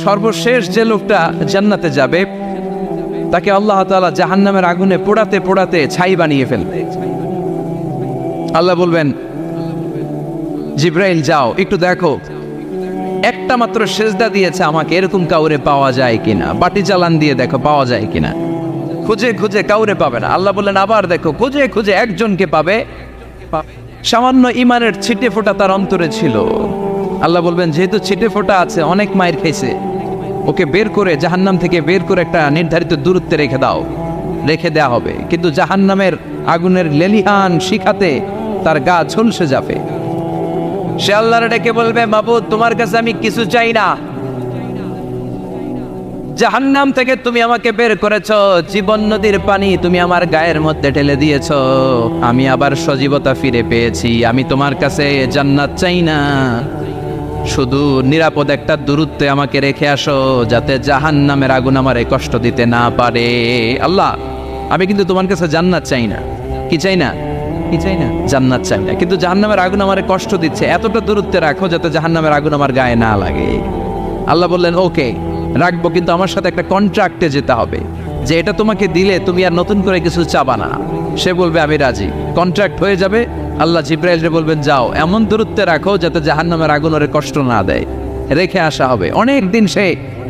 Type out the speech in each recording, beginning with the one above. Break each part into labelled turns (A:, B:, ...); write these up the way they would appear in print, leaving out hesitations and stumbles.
A: সর্বশেষ যে লোকটা জান্নাতে যাবে তাকে আল্লাহ তাআলা জাহান্নামের আগুনে পোড়াতে পোড়াতে ছাই বানিয়ে ফেলবে। আল্লাহ বলবেন, জিব্রাইল যাও একটু দেখো, একটা মাত্র সেজদা দিয়েছে আমাকে, এরকম কাউরে পাওয়া যায় কিনা, বাটি চালান দিয়ে দেখো পাওয়া যায় কিনা। খুঁজে খুঁজে কাউরে পাবে না। আল্লাহ বললেন আবার দেখো, খুঁজে খুঁজে একজনকে পাবে, সামান্য ইমানের ছিটে ফোঁটা তার অন্তরে ছিল। আল্লাহ বলবেন যেহেতু ছিটে ফোঁটা আছে, অনেক মায়ের খাইছে, ওকে বের করে জাহান্নাম থেকে বের করে একটা নির্ধারিত দূরত্বে রেখে দাও, রেখে দেয়া হবে। কিন্তু জাহান্নামের আগুনের লেলিহান শিখাতে তার গা ঝলসে যাবে। সে আল্লাহর ডেকে বলবে, মাবুদ তোমার কাছে আমি কিছু চাই না, জাহান্নাম থেকে তুমি আমাকে বের করেছো, জীবন নদীর পানি তুমি আমার গায়ের মধ্যে ঢেলে দিয়েছো, আমি আবার সজীবতা ফিরে পেয়েছি। আমি তোমার কাছে জান্নাত চাই না, শুধু নিরাপদ একটা দূরত্বে আমাকে রেখে আসো, যাতে জাহান্নামের আগুন আমারে কষ্ট দিতে না পারে। আল্লাহ আমি কিন্তু তোমার কাছে জান্নাত চাই না। কি চাই না? কি চাই না? জান্নাত চাই না, কিন্তু জাহান্নামের আগুন আমারে কষ্ট দিচ্ছে, এতটা দূরত্বে রাখো যাতে জাহান্নামের আগুন আমার গায়ে না লাগে। আল্লাহ বললেন ওকে রাখবো, কিন্তু আমার সাথে একটা কন্ট্রাক্টে যেতে হবে, যে এটা তোমাকে দিলে তুমি আর নতুন করে কিছু চাবা না। সে বলবে আমি রাজি, কন্ট্রাক্ট হয়ে যাবে। আল্লাহ জিব্রাইলকে বলবেন যাও এমন দূরত্বে রাখো যাতে জাহান্নামের আগুন ওরে কষ্ট না দেয়, রেখে আসা হবে। অনেক দিন সে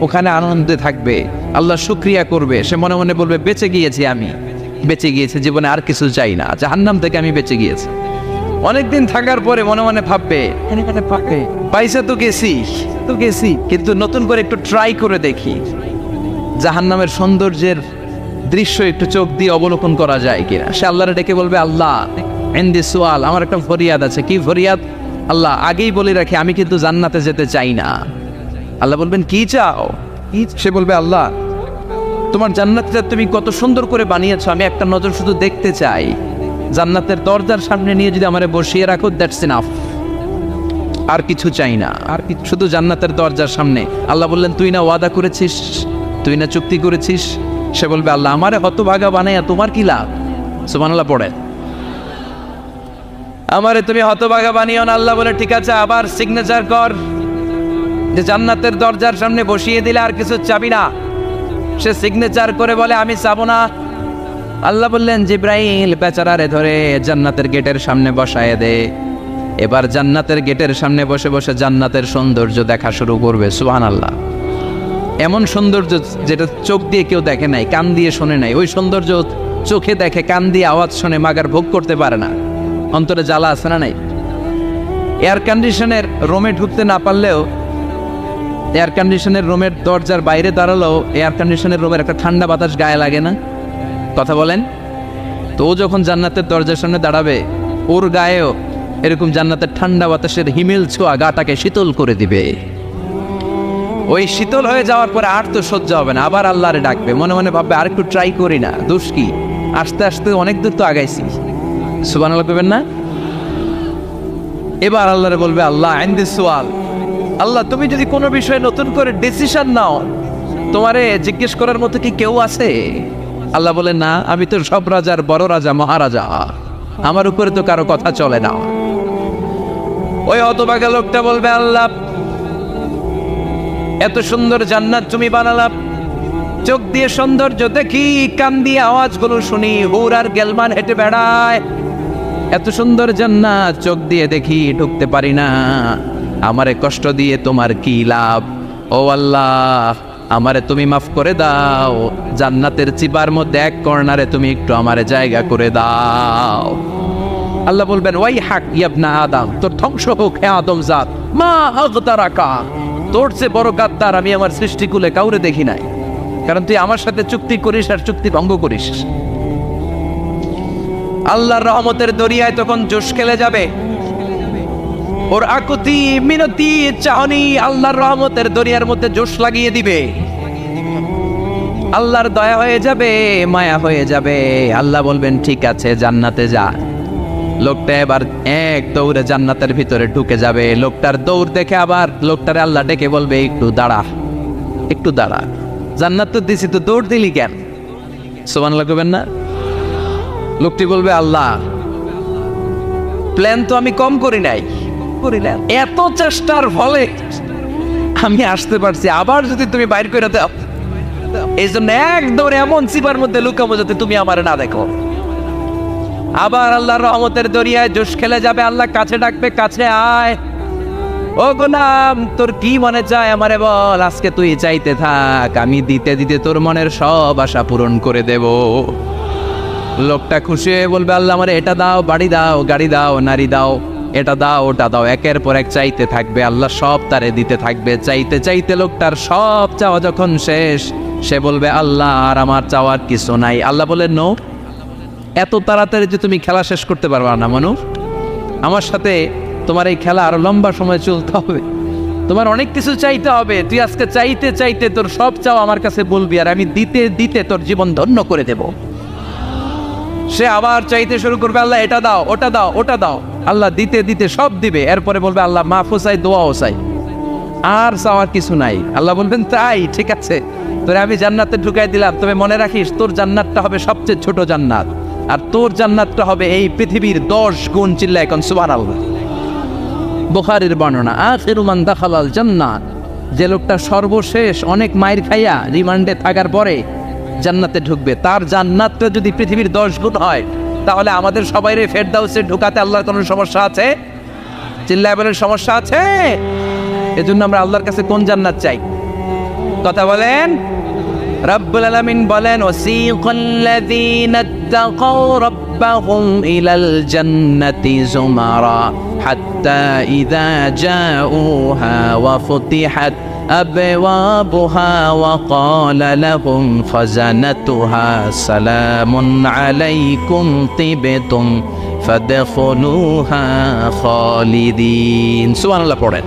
A: ওখানে আনন্দে থাকবে, আল্লাহ শুকরিয়া করবে। সে মনে মনে বলবে বেঁচে গিয়েছি, আমি বেঁচে গিয়েছি, জীবনে আর কিছু চাই না, জাহান্নাম থেকে আমি বেঁচে গিয়েছি। অনেকদিন থাকার পরে মনে মনে ভাববে পাইসা তো গেছি, কিন্তু নতুন করে একটু ট্রাই করে দেখি, জাহান্নামের সৌন্দর্যের দৃশ্য একটু চোখ দিয়ে অবলোকন করা যায় কিনা। সে আল্লাহরে ডেকে বলবে আল্লাহ ইনদি সুআল, আমার একটা ফরিয়াদ আছে। কি ফরিয়াদ? আল্লাহ আগেই বলে রাখি আমি কিন্তু জান্নাতে যেতে চাই না। আল্লাহ বলবেন কি চাও? সে বলবে আল্লাহ তোমার জান্নাতটা তুমি কত সুন্দর করে বানিয়েছো, আমি একটা নজর শুধু দেখতে চাই। জান্নাতের দরজার সামনে নিয়ে যদি আমারে বসিয়ে রাখো, দ্যাটস ইনাফ, আর কিছু চাই না, আর শুধু জান্নাতের দরজার সামনে। আল্লাহ বললেন তুই না ওয়াদা করেছিস, তুই না চুক্তি করেছিস। সে বলবে আল্লাহ আমারে হতভাগা বানাইয়া তোমার কি লাভ? সুবহানাল্লাহ পড়ে, আমারে তুমি হতভাগা বানিও না। আল্লাহ বলে ঠিক আছে, আবার সিগনেচার কর যে জান্নাতের দরজার সামনে বসিয়ে দিলে আর কিছু চাবি না। সে সিগনেচার করে বলে আমি চাবো না। আল্লাহ বললেন জিব্রাইল বেচারারে ধরে জান্নাতের গেটের সামনে বসায় দে। এবার জান্নাতের গেটের সামনে বসে বসে জান্নাতের সৌন্দর্য দেখা শুরু করবে। সুবহানাল্লাহ, এমন সৌন্দর্য যেটা চোখ দিয়ে কেউ দেখে নাই, কান দিয়ে শোনে নাই। ওই সৌন্দর্য চোখে দেখে, কান দিয়ে আওয়াজ শোনে, মাগার ভোগ করতে পারে না। অন্তরে জ্বালা আছে না নাই? এয়ার কন্ডিশনের রুমে ঢুকতে না পারলেও, এয়ার কন্ডিশনের রুমের দরজার বাইরে দাঁড়ালেও এয়ার কন্ডিশনের রুমের একটা ঠান্ডা বাতাস গায়ে লাগে না? কথা বলেন তো। ও যখন জান্নাতের দরজার সামনে দাঁড়াবে, ওর গায়েও এরকম জান্নাতের ঠান্ডা বাতাসের হিমেল ছোঁয়া গাটাকে শীতল করে দিবে। ওই শীতল হয়ে যাওয়ার পরে আর তো সহ্য হবে না, আবার আল্লাহরে ডাকবে, মনে মনে ভাববে আর একটু ট্রাই করি না, দোষ কি, আস্তে আস্তে অনেক দূর তো আগাইছি। সুবহানাল্লাহ করবেন না? এবার আল্লাহরে বলবে আল্লাহ ইনদি সুআল, আল্লাহ তুমি যদি কোনো বিষয়ে নতুন করে ডিসিশন নাও, তোমারে জিজ্ঞেস করার মতো কি কেউ আছে? আল্লাহ বলে না, আমি তো সব রাজার বড় রাজা, মহারাজা, আমার উপরে তো কারো কথা চলে না। ওই হতভাগা লোকটা বলবে আল্লাহ এত সুন্দর জান্নাত তুমি বানালাম, চোখ দিয়ে সৌন্দর্য দেখি, কান দিয়ে আওয়াজগুলো শুনি, হুর আর গেলমান হেঁটে বেড়ায়, এত সুন্দর জান্নাত চোখ দিয়ে দেখি, ঢুকতে পারি না, আমারে কষ্ট দিয়ে তোমার কি লাভ? ও আল্লাহ আমারে তুমি মাফ করে দাও, জান্নাতের চিবার মধ্যে এক কর্নারে তুমি একটু আমারে জায়গা করে দাও। আল্লাহ বলবেন ওয়াই হাক ইবনা আদম, তোর ধ্বংস হোক হে আদম জাত, মা আগতারাকা, তোর চেয়ে বড় গাদ্দার আমি আমার সৃষ্টিকুলে কাউরে দেখি নাই, কারণ তুই আমার সাথে চুক্তি করিস আর চুক্তি ভঙ্গ করিস। আল্লাহর রহমতের দরিয়ায় তখন জোশ খেলে যাবে, ওর আকুতি মিনতি চাহনি আল্লাহর রহমতের দরিয়ার মধ্যে জোশ লাগিয়ে দিবে। আল্লাহর দয়া হয়ে যাবে, মায়া হয়ে যাবে। আল্লাহ বলবেন ঠিক আছে জান্নাতে যা। লোকটা এবার এক দৌড়ে জান্নাতের ভিতরে ঢুকে যাবে। লোকটার দৌড় দেখে আবার লোকটারে আল্লাহ ডেকে বলবে একটু দাঁড়া, একটু দাঁড়া, জান্নাত তো দিছি, তো দৌড় দিলি কেন? সুবহানাল্লাহ করবেন না? লোকটি বলবে আল্লাহ প্ল্যান তো আমি কম করি নাই, এত চেষ্টার ফলে আমি আসতে পারছি, আবার যদি তুমি বাইর করে দাও, এই জন্য একদম এমন চিপার মধ্যে লুকাবো যাতে তুমি আমার না দেখো। আবার আল্লাহর রহমতের দরিয়ায় জোশ খেলে যাবে, আল্লাহ কাছে ডাকবে, কাছে আয়, ও গোলাম তোর কি মনে চায় আমারে বল, আজকে তুই চাইতে থাক, আমি দিতে দিতে তোর মনের সব আশা পূরণ করে দেব। লোকটা খুশি হয়ে বলবে, আল্লাহ আমারে এটা দাও, বাড়ি দাও, গাড়ি দাও, নারী দাও, এটা দাও, ওটা দাও, একের পর এক চাইতে থাকবে, আল্লাহ সব তারে দিতে থাকবে। চাইতে চাইতে লোকটার সব চাওয়া যখন শেষ, সে বলবে, আল্লাহ আর আমার চাওয়ার কিছু নাই। আল্লাহ বলেন, নো, এত তাড়াতাড়ি যে তুমি খেলা শেষ করতে পারবা না মানুষ, আমার সাথে তোমার এই খেলা আরো লম্বা সময় চলতে হবে, তোমার অনেক কিছু চাইতে হবে। তুই আজকে চাইতে চাইতে তোর সব চাও আমার কাছে বলবি, আর আমি দিতে দিতে তোর জীবন ধন্য করে দেব। সে আবার চাইতে শুরু করবে, আল্লাহ এটা দাও, ওটা দাও, ওটা দাও, আল্লাহ দিতে দিতে সব দিবে। এরপরে বলবে, আল্লাহ মাফও চাই, দোয়াও চাই, আর চাওয়ার কিছু নাই। আল্লাহ বলবেন, তাই ঠিক আছে, তোরে আমি জান্নাতে ঢুকাই দিলাম, তবে মনে রাখিস তোর জান্নাতটা হবে সবচেয়ে ছোট জান্নাত, আর তোর জান্নাতটা হবে এই পৃথিবীর 10 গুণ। চিল্লা এখন সুবহানাল্লাহ। বুখারীর বর্ণনা, আখিরু মান দাখালাল জান্নাত, যে লোকটা সর্বশেষ অনেক মাইর খাইয়া রিমান্ডে থাকার পরে জান্নাতে ঢুকবে, তার জান্নাতটা যদি পৃথিবীর 10 গুণ হয়, তাহলে আমাদের সবাইরে ফেরদাউসে ঢুকাতে আল্লাহর কোনো সমস্যা আছে? চিল্লায় বলেন, সমস্যা আছে? এজন্য আমরা আল্লাহর কাছে কোন জান্নাত চাই? কথা বলেন। রব্বুল আলামিন বলেন, ওয়াসিকাল্লাযীনা তাকাউ রাব্বাহুম ইলাল জান্নাতি যুমারা হাত্তা ইযা জাউহা ওয়া ফুতিহাত আবওয়াবুহা ওয়া ক্বালা লাহুম খাযানাতুহা সালামুন আলাইকুম তিবতুম ফাদখুলুহা খালিদিন। সুবহানাল্লাহ পড়েন।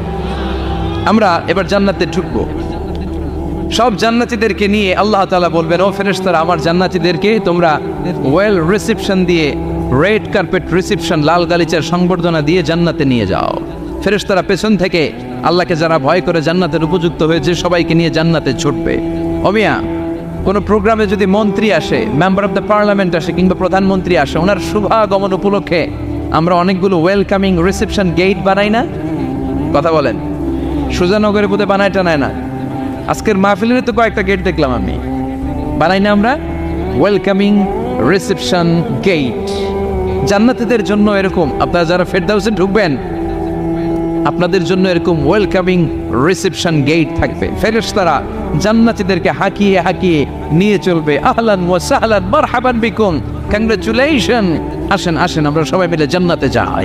A: আমরা এবার জান্নাতে ঢুকবো, সব জান্নাতীদেরকে নিয়ে আল্লাহ তাআলা বলবেন, ও ফেরেশতারা, আমার জান্নাতীদেরকে তোমরা ওয়েল রিসেপশন দিয়ে, রেড কার্পেট রিসেপশন, লাল গালিচার সংবর্ধনা দিয়ে জান্নাতে নিয়ে যাও। ফেরেশতারা পেছন থেকে আল্লাহকে যারা ভয় করে জান্নাতের উপযুক্ত হয়েছে সবাইকে নিয়ে জান্নাতে ছুটবে। অমিয়া, কোনো প্রোগ্রামে যদি মন্ত্রী আসে, মেম্বার অফ দ্য পার্লামেন্ট আসে, কিংবা প্রধানমন্ত্রী আসে, ওনার শুভাগমন উপলক্ষে আমরা অনেকগুলো ওয়েলকামিং রিসেপশন গেট বানাই না? কথা বলেন। সুজানগরে বোধহয় বানায় টানায় না, আজকের মাহফিলের তো কয়েকটা গেট দেখলাম আমি, বানাই না আমরা ওয়েলকামিং রিসেপশন গেট। জান্নাতীদের জন্য এরকম, আপনারা যারা ফেরদাউসে ঢুকবেন আপনাদের জন্য এরকম ওয়েলকামিং রিসেপশন গেট থাকবে। ফেরেশতারা জান্নাতীদেরকে হাঁকিয়ে হাঁকিয়ে নিয়ে চলবে, আহলান ওয়া সাহলান মারহাবান বিকুম, কংগ্রাচুলেশন, আসেন আসেন আমরা সবাই মিলে জান্নাতে যাই।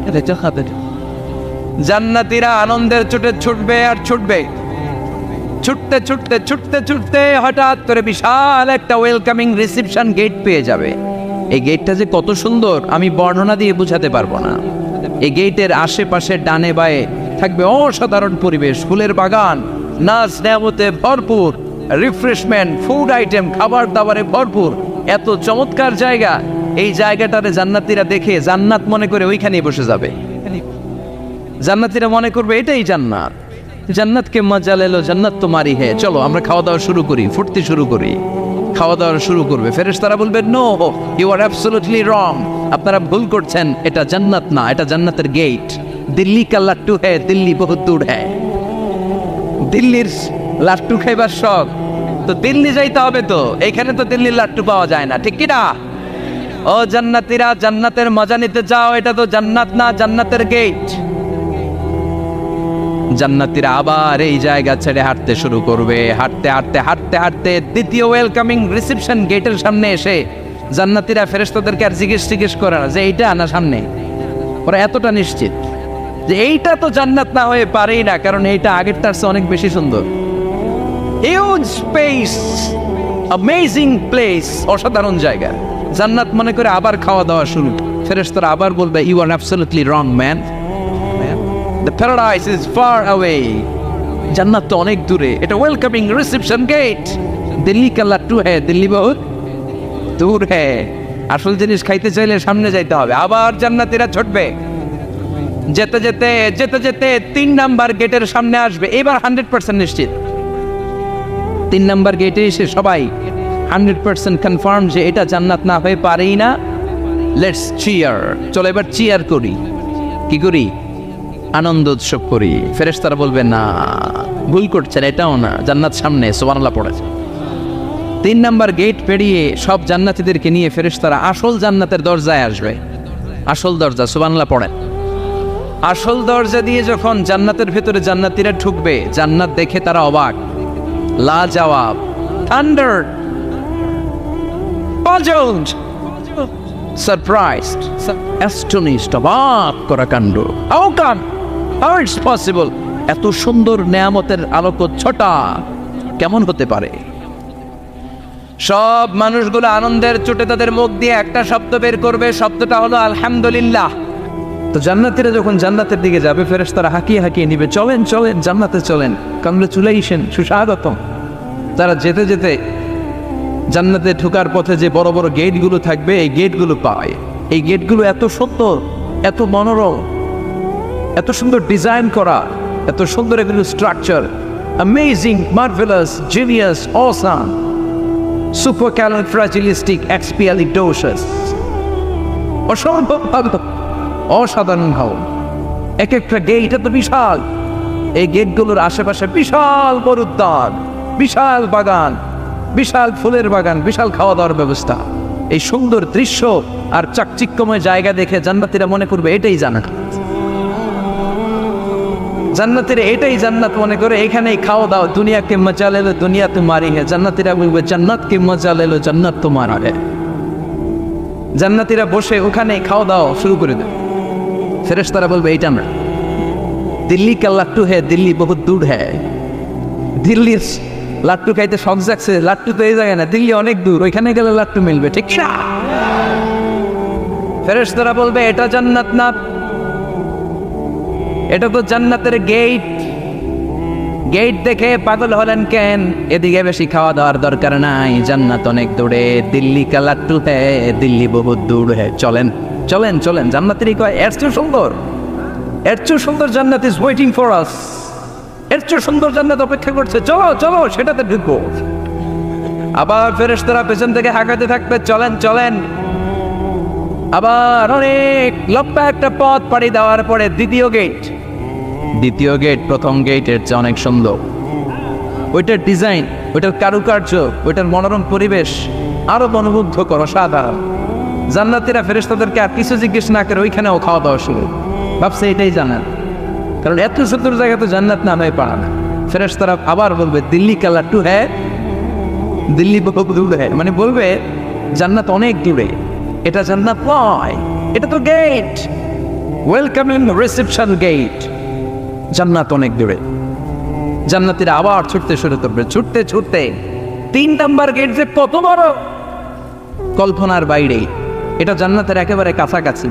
A: জান্নাতীরা আনন্দের চোটে ছুটবে আর ছুটবে, ছুটতে ছুটতে ছুটতে ছুটতে হঠাৎ করে বিশাল একটা ওয়েলকামিং রিসেপশন গেট পেয়ে যাবে। এই গেটটা যে কত সুন্দর আমি বর্ণনা দিয়ে বোঝাতে পারবো না। এই গেটের আশেপাশে ডানে বায়ে থাকবে অসাধারণ পরিবেশ, ফুলের বাগান, নাচ নেয়ামতে ভরপুর, রিফ্রেশমেন্ট, ফুড আইটেম, খাবার দাবারে ভরপুর, এত চমৎকার জায়গা। এই জায়গাটারে জান্নাতীরা দেখে জান্নাত মনে করে ওইখানেই বসে যাবে। জান্নাতীরা মনে করবে এটাই জান্নাত, জান্নাতকে মজা লেলো, জান্নাত তো মারি হে, চলো আমরা খাওয়া দাওয়া শুরু করি, ফুটতে শুরু করি। খাওয়া দাওয়া শুরু করবে। ফেরেশতারা বলবে, no, you are absolutely wrong, আপনারা ভুল করছেন, এটা জান্নাত না, এটা জান্নাতের গেট। দিল্লি কা লাট্টু হ্যায়, দিল্লি বহুত দূর হ্যায়। দিল্লির লাট্টু খাইবার শখ তো দিল্লি যাইতে হবে, তো এইখানে তো দিল্লির লাট্টু পাওয়া যায় না, ঠিক কিনা? ও জান্নাতীরা, জান্নাতের মজা নিতে যাও, এটা তো জান্নাত না, জান্নাতের গেট। জান্নাতীরা আবার এই জায়গা ছেড়ে হাঁটতে শুরু করবে। হাঁটতে হাঁটতে হাঁটতে হাঁটতে দ্বিতীয় ওয়েলকামিং রিসেপশন গেটের সামনে এসে জান্নাতীরা ফেরেশতাদেরকে আর জিজ্ঞেস করে না যে এইটা না সামনে, ওরা এতটা নিশ্চিত যে এইটা তো জান্নাত না হয়ে পারেই না, কারণ এইটা আগের তার চেয়ে অনেক বেশি সুন্দর। হিউজ স্পেস, অ্যামেজিং প্লেস, অসাধারণ জায়গা। জান্নাত মনে করে আবার খাওয়া দাওয়া শুরু। ফেরেশতারা আবার বলবে, you are absolutely wrong man, the paradise is far away, জান্নাত তো অনেক দূরে, এটা ওয়েলকামিং রিসেপশন গেট। দিল্লি কা লাট্টু হ্যায়, দিল্লি বহুত দূর হ্যায়। আসল জিনিস খাইতে চাইলে সামনে যাইতে হবে। আবার জান্নাতীরা ছুটবে, যেতে যেতে যেতে যেতে 3 নাম্বার গেটের সামনে আসবে। এবার 100% নিশ্চিত 3 নাম্বার গেটে এসে সবাই 100% কনফার্ম যে এটা জান্নাত না হয়ে পারেই না। লেটস চিয়ার, চলো এবার চিয়ার করি। কি করি? আনন্দ উৎসব করি। ফেরেশতারা বলবে, না, ভুল করছেন, এটাও না, জান্নাত সামনে, সুবহানাল্লাহ পড়েছে। 3 নাম্বার গেট পেরিয়ে সব জান্নাতীদেরকে নিয়ে ফেরেশতারা আসল জান্নাতের দরজায় আসবে। আসল দরজা, সুবহানাল্লাহ পড়েন। আসল দরজা দিয়ে যখন জান্নাতের ভেতরে জান্নাতীরা ঢুকবে, জান্নাত দেখে তারা অবাক, লাজবাব, থান্ডার, পাজলড, সারপ্রাইজড, অ্যাস্টনিশড, অবাক করা কাণ্ড। How come, how it's possible, এত সুন্দর নেয়ামতের আলোকচ্ছটা কেমন হতে পারে? সব মানুষগুলো আনন্দের চোটে তাদের মুখ দিয়ে একটা শব্দ বের করবে, শব্দটা হলো আলহামদুলিল্লাহ। তো জান্নাতীরা যখন জান্নাতের দিকে যাবে, ফেরেশতারা হাঁকিয়ে হাঁকিয়ে নিবে, চলেন চলেন জান্নাতে চলেন, কংগ্রেচুলেশন, সুস্বাগতম। তারা যেতে যেতে জান্নাতে ঢোকার পথে যে বড় বড় গেটগুলো থাকবে, এই গেটগুলো পায়। এই গেটগুলো এত সুন্দর, এত মনোরম, এত সুন্দর ডিজাইন করা, এত সুন্দর এগুলো structure, amazing, marvellous, genius, awesome, supercalifragilisticexpialidocious, অসম্ভব ভালো, অসাধারণ ভালো। এক একটা গেট এত বিশাল, এই গেটগুলোর আশেপাশে বিশাল বড় উদ্যান, বিশাল বাগান, বিশাল ফুলের বাগান, বিশাল খাওয়া দাওয়ার ব্যবস্থা। এই সুন্দর দৃশ্য আর চাকচিক্যময় জায়গা দেখে জান্নাতীরা মনে করবে এটাই জান্নাত। জান্নাতীরা এটাই জান্নাত মনে করে, এখানেই খাওয়া দাওয়া। দুনিয়াকে মজা লেলো দুনিয়া তোমারি হে, জান্নাতীরা বলবে জান্নাতকে মজা লেলো জান্নাত তোমার হে। জান্নাতীরা বসে ওখানেই খাওয়া দাওয়া শুরু করে দেবে। ফেরেশতারা বলবে এইটা না, দিল্লি কা লাট্টু হে, দিল্লি বহুত দূর হ্যাঁ। দিল্লির লাট্টু খাইতে শখ জাগছে, লাট্টু তো এই জায়গায় না, দিল্লি অনেক দূর, ওইখানে গেলে লাট্টু মিলবে, ঠিক না? ফেরেশতারা বলবে এটা জান্নাত না, এটা তো জান্নাতের গেট। গেট দেখে পাগল হলেন কেন? এদিকে বেশি খাওয়া দাওয়ার দরকার নাই, জান্নাত অনেক দূরে, দিল্লি কা লাট্টু হ্যাঁ, দিল্লি বহুত দূর হ্যাঁ, চলেন চলেন চলেন। জান্নাতেরই কয় এর চেয়ে সুন্দর, এর চেয়ে সুন্দর জান্নাত ইজ ওয়েটিং ফর আস, এর চেয়ে সুন্দর জান্নাত অপেক্ষা করছে, চলো চলো সেটাতে ঢুকবো। আবার ফেরেশতারা পেছন থেকে হাঁকাতে থাকবে, চলেন চলেন। আবার অনেক লম্বা একটা পথ পাড়ি দেওয়ার পরে দ্বিতীয় গেট, দ্বিতীয় গেট প্রথম গেটের চেয়ে অনেক সুন্দর। ওইটার ডিজাইন, ওইটার কারুকার্য, ওইটার মনোরম পরিবেশ আরো মনোমুগ্ধকর, অসাধারণ। জান্নাতীরা ফেরেশতাদেরকে আর কিছু জিজ্ঞেস না করে ওইখানেও খাওয়া দাওয়া শুরু, ভাবছে এটাই জান্নাত, কারণ এত সুন্দর জায়গা তো জান্নাত না হয়ে পারে না। ফেরেশতারা আবার বলবে দিল্লি কা লাট্টু হ্যাঁ, দিল্লি বহুত দূর হ্যাঁ, মানে বলবে জান্নাত অনেক দূরে, এটা জান্নাত নয়, এটা তো গেট, ওয়েলকামিং রিসেপশন গেট, জান্নাত অনেক দূরে। জান্নাতীরা আবার ছুটতে শুরু করবে, ছুটতে ছুটতে 3 নাম্বার গেট যে কত বড়, কল্পনার বাইরে। এটা জান্নাতের একেবারে কাছাকাছি।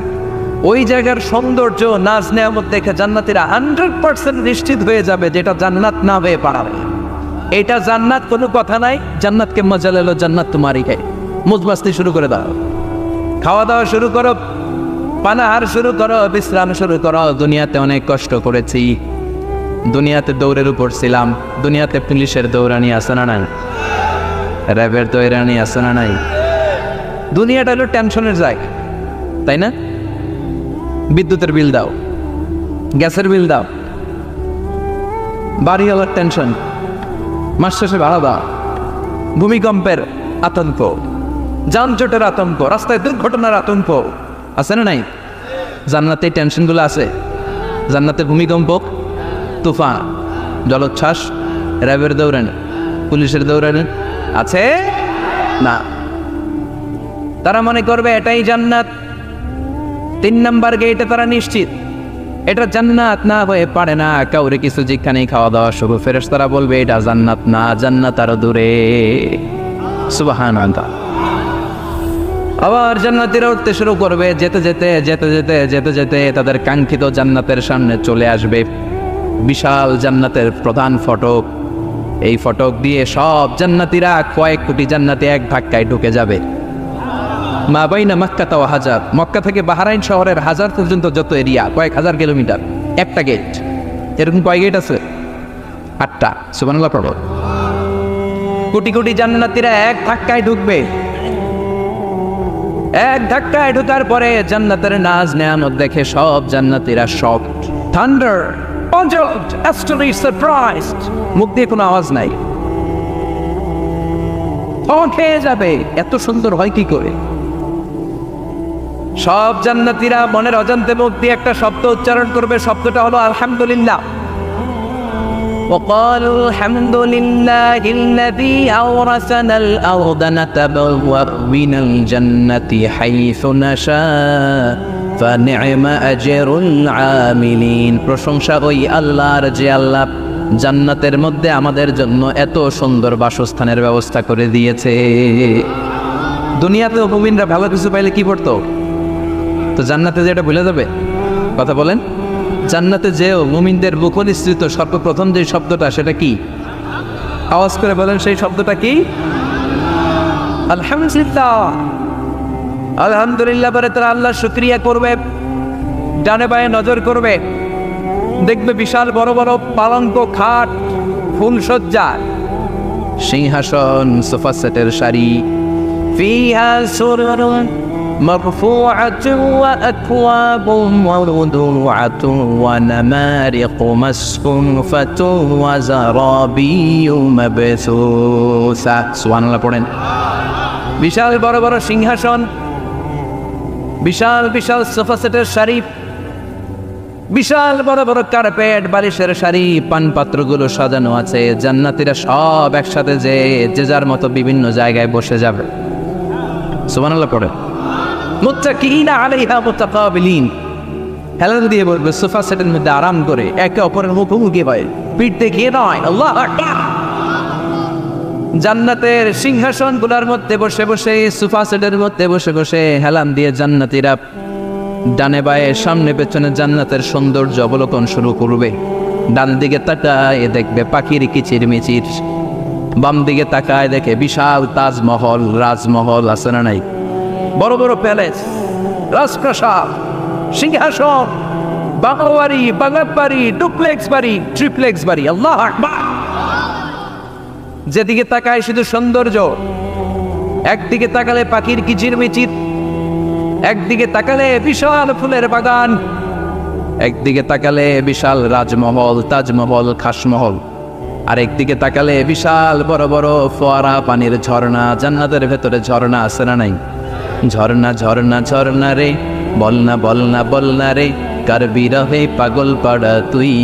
A: ওই জায়গার সৌন্দর্য, নাজ নেয়ামত দেখে জান্নাতীরা 100% নিশ্চিত হয়ে যাবে যেটা জান্নাত না হয়ে পারে। এটা জান্নাত, কোনো কথা নাই। জান্নাতকে মজা লেলো জান্নাত তোমারই হে, মুজমাস্তি শুরু করে দাও, খাওয়া দাওয়া শুরু করো, পানাহার শুরু করো, বিশ্রাম শুরু করো। দুনিয়াতে অনেক কষ্ট করেছি, দুনিয়াতে দৌড়ের উপর ছিলাম, দুনিয়াতে পুলিশের দৌড়ানি আছে না নাই, র্যাবের দৌড়ানি আছে না নাই। দুনিয়াটা হলো টেনশনের জায়গা, তাই না? বিদ্যুতের বিল দাও, গ্যাসের বিল দাও, বাড়িওয়ালার টেনশন, মাস শেষে ভাড়া দাও, ভূমিকম্পের আতঙ্ক, যানজটের আতঙ্ক, রাস্তায় দুর্ঘটনার আতঙ্ক আছে না নাই? জান্নাতে এই টেনশনগুলো আছে। জান্নাতে ভূমিকম্প, তুফান, জলোচ্ছ্বাস, র্যাবের দৌড়ানি, পুলিশের দৌড়ানি আছে না। তারা মনে করবে এটাই জান্নাত। 3 নাম্বার গেটে তারা নিশ্চিত এটা জান্নাত না হয়ে পারে না। কাউরে কিছু যেখানেই খাওয়া দাওয়া শুরু, ফেরেশতারা বলবে এটা জান্নাত না, জান্নাত আরো দূরে। সুবহানাল্লাহ। আবার জান্নাতীরা উঠতে শুরু করবে, যেতে যেতে যেতে যেতে যেতে যেতে তাদের কাঙ্ক্ষিত জান্নাতের সামনে চলে আসবে। বিশাল জান্নাতের প্রধান ফটক, এই ফটক দিয়ে সব জান্নাতীরা, কয়েক কোটি জান্নাতি এক ধাক্কায় ঢুকে যাবে। মা বাইনা মক্কা তাও হাজার, মক্কা থেকে বাহরাইন শহরের হাজার পর্যন্ত যত এরিয়া, কয়েক হাজার কিলোমিটার, একটা গেট। এরকম কয় গেট আছে? 8টা। সুবহানাল্লাহ পড়ো। কোটি কোটি জান্নাতীরা এক ধাক্কায় ঢুকবে। এক ধাক্কায় ঢোকার পরে জান্নাতের নাজ নেয়ামত দেখে সব জান্নাতীরা shocked, thunder, puzzled, astonished, surprised. মুখ দিয়ে কোনো আওয়াজ নাই, খেয়ে যাবে, এত সুন্দর হয় কি করে? সব জান্নাতীরা মনের অজান্তে মুখ দিয়ে একটা শব্দ উচ্চারণ করবে, শব্দটা হলো আলহামদুলিল্লাহ। وقالوا الحمد لله الذي أورثنا الأرض نتبوأ من الجنة حيث نشاء فنعم أجر العاملين। প্রশংসা ওই আল্লাহর যে আল্লাহ জান্নাতের মধ্যে আমাদের জন্য এত সুন্দর বাসস্থানের ব্যবস্থা করে দিয়েছে। দুনিয়াতে মুমিনরা ভালো কিছু পাইলে কি করতো? তো জান্নাতে যে এটা ভুলে যাবে? কথা বলেন। জান্নাতে যেও মুমিনদের মুখনিসৃত সর্বপ্রথম যে শব্দটা, সেটা কি? আওয়াজ করে বলেন, সেই শব্দটা কি? আলহামদুলিল্লাহ। আলহামদুলিল্লাহ বলে তারা আল্লাহ শুকরিয়া করবে, ডানে বায়ে নজর করবে, দেখবে বিশাল বড় বড় পালঙ্ক, খাট, ফুলসজ্জা, সিংহাসন, সোফা সেটের সারি, ফিহা সুরুরুন মারফুআতুন ওয়া আকওয়াবুন মাওদুআতুন ওয়া নামারিকু মাসফুফাতুন ওয়া যারাবিয়্যু মাবসুসা। সুবহানাল্লাহ পড়েন। বিশাল বড় বড় সিংহাসন, বিশাল বিশাল সোফা সেটের সারি, বিশাল বড় বড় কার্পেট, বালিশের সারি, পানপাত্রগুলো সাজানো আছে। জান্নাতীরা সব একসাথে যে যার মতো বিভিন্ন জায়গায় বসে যাবে। সুবহানাল্লাহ পড়ে। মুত্তাকিইনা আলাইহা মুতাকাবিলিন, হেলান দিয়ে বলবে সোফা সেটের মধ্যে আরাম করে, একে অপরের মুখোমুখি হয়, পিঠ দেখিয়ে নয়। আল্লাহু আকবার। জান্নাতের সিংহাসনগুলোর মধ্যে বসে বসে, সোফা সেটের মধ্যে বসে বসে হেলান দিয়ে জান্নাতীরা ডানে বায়ে সামনে পেছনে জান্নাতের সৌন্দর্য অবলোকন শুরু করবে। ডান দিকে তাকায় দেখবে পাখির কিচির মিচির, বাম দিকে তাকায় দেখে বিশাল তাজমহল, রাজমহল আছে না নাই, বড় বড় প্যালেস, রাজপ্রাসাদ, সিংহাসন, বাংলা বাড়ি, বাগান বাড়ি, ডুপ্লেক্স বাড়ি, ট্রিপ্লেক্স বাড়ি। আল্লাহু আকবার। যেদিকে তাকায় শুধু সৌন্দর্য। একদিকে তাকালে পাখির কিচির মিচির, একদিকে তাকালে বিশাল ফুলের বাগান, একদিকে তাকালে বিশাল রাজমহল, তাজমহল, খাসমহল, আর একদিকে তাকালে বিশাল বড় বড় ফোয়ারা, পানির ঝর্ণা। জান্নাতের ভেতরে ঝর্ণা আছে না নাই? ঝর্ণা ঝর্ণা ঝর্ণা রে, বলনা বলনা বলনা রে, কার বিরহে পাগল পাড়া তুই,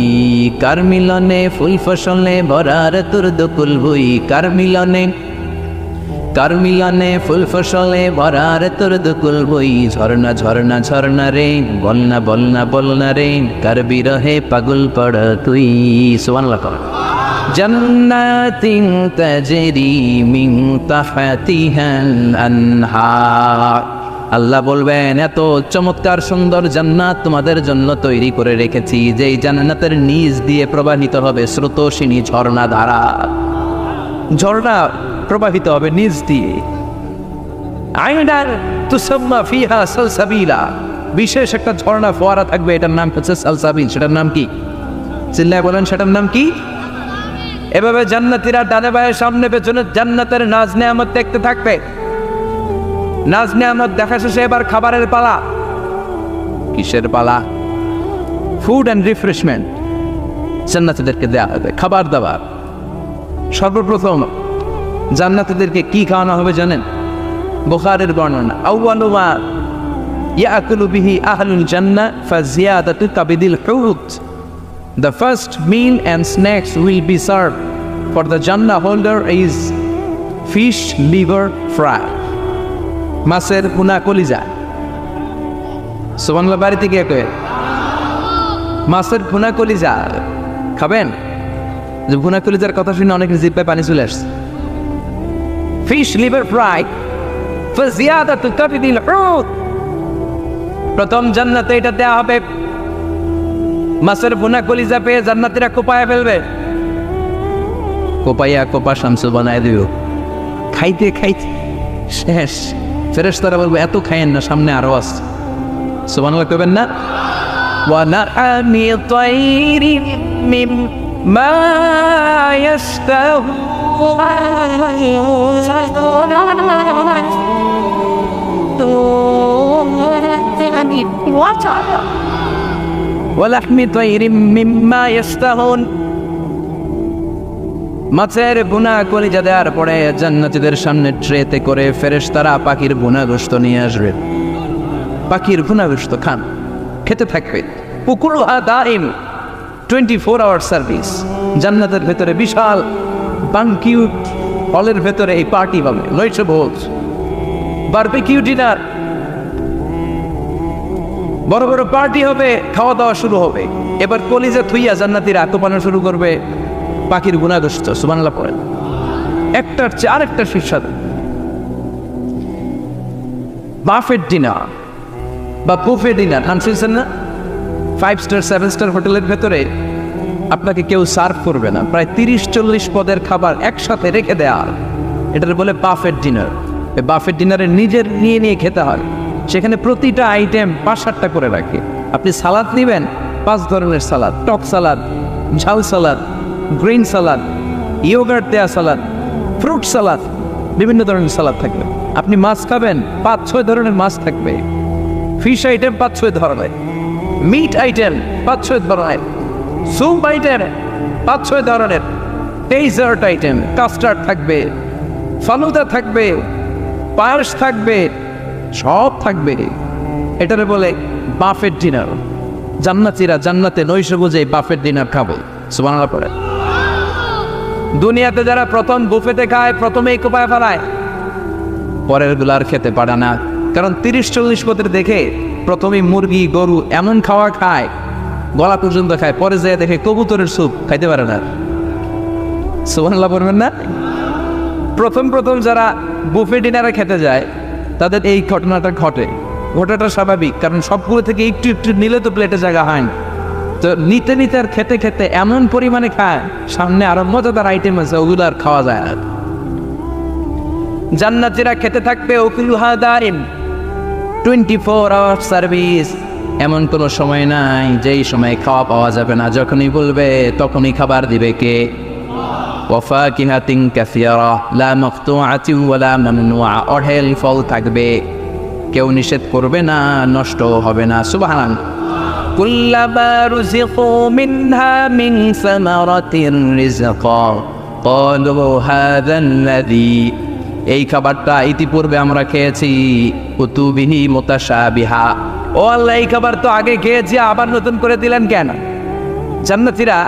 A: কার মিলনে ফুল ফসলে ভরার তোর দকুল ভুই, কার মিলনে ফুল ফসলে ভরার তোর দকুল বই। ঝর্ণা ঝর্ণা ঝর্ণা রে, বলনা বলনা বলনা রে, কার বিরহে পাগল পাড়া তুই। সুবহানাল্লাহ। জান্নাতিন তাজরি মিন তাহতিহাল আনহার। আল্লাহ বলবেন, এত চমৎকার সুন্দর জান্নাত তোমাদের জন্য তৈরি করে রেখেছি, যেই জান্নাতের নিচ দিয়ে প্রবাহিত হবে স্রোতস্বিনী ঝর্ণা ধারা। ঝর্ণা প্রবাহিত হবে নিচ দিয়ে। আইনান তুসাম্মা ফিহা সালসাবিলা, বিশেষ একটা ঝর্ণা ফোয়ারা থাকবে, এটার নাম হচ্ছে সালসাবিল। সেটার নাম কি? চিল্লায় বলেন, সেটার নাম কি? এভাবে জান্নাতীরা ডানে বায়ে সামনে পেছনে জান্নাতের নাজ নেয়ামত দেখতে থাকবে। নাজ নেয়ামত দেখা শেষে এবার খাবারের পালা। কিসের পালা? ফুড অ্যান্ড রিফ্রেশমেন্ট জান্নাতীদেরকে দেওয়া হবে, খাবার দাবার। সর্বপ্রথম জান্নাতীদেরকে কি খাওয়ানো হবে জানেন? বুখারীর বর্ণনা, আউয়ালু মা ইয়াকুলু বিহি আহলুল জান্নাহ ফাজিয়াদাতু কাবিদিল হুত। The first meal and snacks will be served for the Jannah holder is fish liver fry, মাছের ভুনা কলিজা। সুবহানাল্লাহ। বাড়িতে গিয়ে কয়ে মাছের ভুনা কলিজা খাবেন? যে ভুনা কলিজার কথা শুনে অনেকের জিহ্বায় পানি চলে আসছে। ফিশ লিভার ফ্রাই ফাজিয়াদাতু কাবিদিল হুত, প্রথম জান্নাতে এটা দেয়া হবে। মাছের ভুনা কলিজা পেয়ে জান্নাতীরা কোপায়া ফেলবে, কোপাইয়া কোপা শামসু বানায় দিও। খাইতে খাইতে শেষ। ফেরেশতারা বলবে, এত খাইয়েন না, সামনে আরো আছে। সুবহানাল্লাহ কইবেন না? ওয়া নাআমি তাইরিন মিম্মা ইয়াশতাহু, ওয়া লাহমি তায়রিম মিম্মা ইশতাহুন। মাছের ভুনা কলিজা দেওয়ার পরে জান্নাতীদের সামনে ট্রেতে করে ফেরেশতারা পাখির ভুনা গোশত নিয়ে আসবে। পাখির ভুনা গোশত খান, খেতে থাকবে। উকুলুহা দাইম, 24 আওয়ার সার্ভিস। জান্নাতের ভেতরে বিশাল বানকিউট হলের ভেতরে এই পার্টি হবে, নয়শো ভোজ, বারবিকিউ ডিনার, বড় বড় পার্টি হবে, খাওয়া দাওয়া শুরু হবে। এবার কলিজা থুইয়া জান্নাতীরা আত্মপানা শুরু করবে পাখির গুনাহ গোশত। সুবহানাল্লাহ পড়েন। একটার চেয়ে আরেকটা সুস্বাদু। বাফেট ডিনার বা বুফে ডিনার শুনছেন না? 5 স্টার 7 স্টার হোটেলের ভেতরে আপনাকে কেউ সার্ভ করবে না, প্রায় 30-40 পদের খাবার একসাথে রেখে দেয়া। এটার বলে বাফেট ডিনার। এই বাফেট ডিনারে নিজের নিয়ে খেতে হয়। সেখানে প্রতিটা আইটেম 5-7টা করে রাখে। আপনি সালাদ নেবেন, 5 ধরনের সালাদ, টক সালাদ, ঝাল সালাদ, গ্রিন সালাদ, ইয়োগার্ট দেয়া সালাদ, ফ্রুট সালাদ, বিভিন্ন ধরনের সালাদ থাকবে। আপনি মাছ খাবেন, 5-6 ধরনের মাছ থাকবে। ফিশ আইটেম 5-6 ধরনের, মিট আইটেম 5-6 ধরনের, স্যুপ আইটেম 5-6 ধরনের, ডেজার্ট আইটেম, কাস্টার্ড থাকবে, ফালুদা থাকবে, পায়েস থাকবে, সব থাকবে। এটারে বলে বাফেট ডিনার। জান্নাতীরা জান্নাতে নৈশো বুঝে বাফেট ডিনার খাবে। সুবহানাল্লাহ পড়ে। দুনিয়াতে যারা প্রথম বুফেতে খায়, প্রথমেই কোপায় ফেলায়, পরের গুলো আর খেতে পারে না। কারণ 30-40 পদের দেখে প্রথমেই মুরগি গরু এমন খাওয়া খায়, গলা পর্যন্ত খায়, পরে যেয়ে দেখে কবুতরের স্যুপ খাইতে পারে না। সুবহানাল্লাহ পড়বেন না? প্রথম যারা বুফে ডিনারে খেতে যায় তাদের এই ঘটনাটা ঘটে। ঘটাটা স্বাভাবিক, কারণ সবগুলো থেকে একটু একটু নিলে তো প্লেটে জায়গা হয় না। তো নিতে নিতে আর খেতে খেতে এমন পরিমাণে খায়, সামনে আরো মজাদার আইটেম আছে, ওগুলো আর খাওয়া যায় না। জান্নাতীরা খেতে থাকবে উকুলুহা দাইম, 24 আওয়ার সার্ভিস। এমন কোনো সময় নাই যেই সময় খাওয়া পাওয়া যাবে না। যখনই বলবে তখনই খাবার দিবে কে? ওয়াফাকিহাতিন কাসীরা লা মাকতুআতিন ওয়ালা মামনুআ। অঢেল ফল থাকবে, কেউ নিষেধ করবে না, নষ্ট হবে না। সুবহানাল্লাহ। কুল্লামা রুযিকু মিনহা মিন সামারাতির রিজকা ক্বালু হাযাল্লাযী। এই খাবারটা ইতিপূর্বে আমরা খেয়েছি, কুতুবিহি মুতাশাবিহা। ও আল্লাহ, এই খাবার তো আগে খেয়েছি, আবার নতুন করে দিলেন কেন? জান্নাতীরা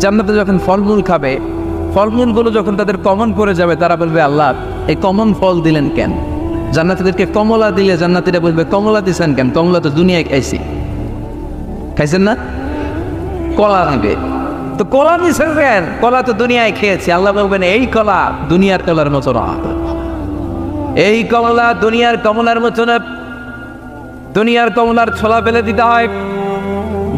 A: জান্নাতে যখন ফলমূল খাবে, ফলমূলগুলো যখন তাদের কমন পড়ে যাবে, তারা বলবে আল্লাহ এই কমন ফল দিলেন কেন? জান্নাতীদেরকে কমলা দিলে জান্নাতীরা বলবে কমলা দিছেন কেন? কমলা তো দুনিয়ায় খাইছি। খাইছেন না? কলা নেবে, তো কলা দিছেন কেন? কলা তো দুনিয়ায় খেয়েছি। আল্লাহ বলবেন এই কলা দুনিয়ার কলার মতো না, এই কমলা দুনিয়ার কমলার মতো না। দুনিয়ার কমলার ছোলা ফেলে দিতে হয়,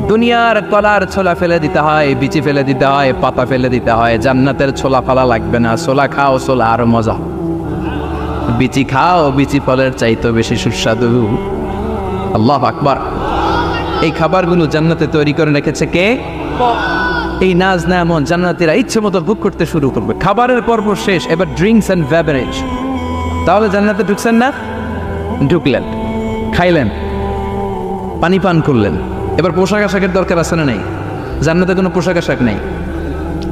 A: দুনিয়ার কলার ছোলা ফেলে দিতে হয়, বিচি ফেলে দিতে হয়, পাতা ফেলে দিতে হয়। জান্নাতের ছোলা ফালা লাগবে না। ছোলা খাও, ছোলা আরো মজা। বিচি খাও, বিচি ফলের চাইতে বেশি সুস্বাদু। আল্লাহু আকবার। এই খাবারগুলো জান্নাতে তৈরি করে রেখেছে কে? এই নাজ নেয়ামত জান্নাতীরা ইচ্ছে মতো ভোগ করতে শুরু করবে। খাবারের পর্ব শেষ, এবার ড্রিঙ্কস এন্ড বেভারেজ। তাহলে জান্নাতে ঢুকছেন না? ঢুকলেন, খাইলেন, পানি পান করলেন। এবার পোশাক আশাকের দরকার আছে না নেই? জান্নাতে কোনো পোশাক আশাক নেই।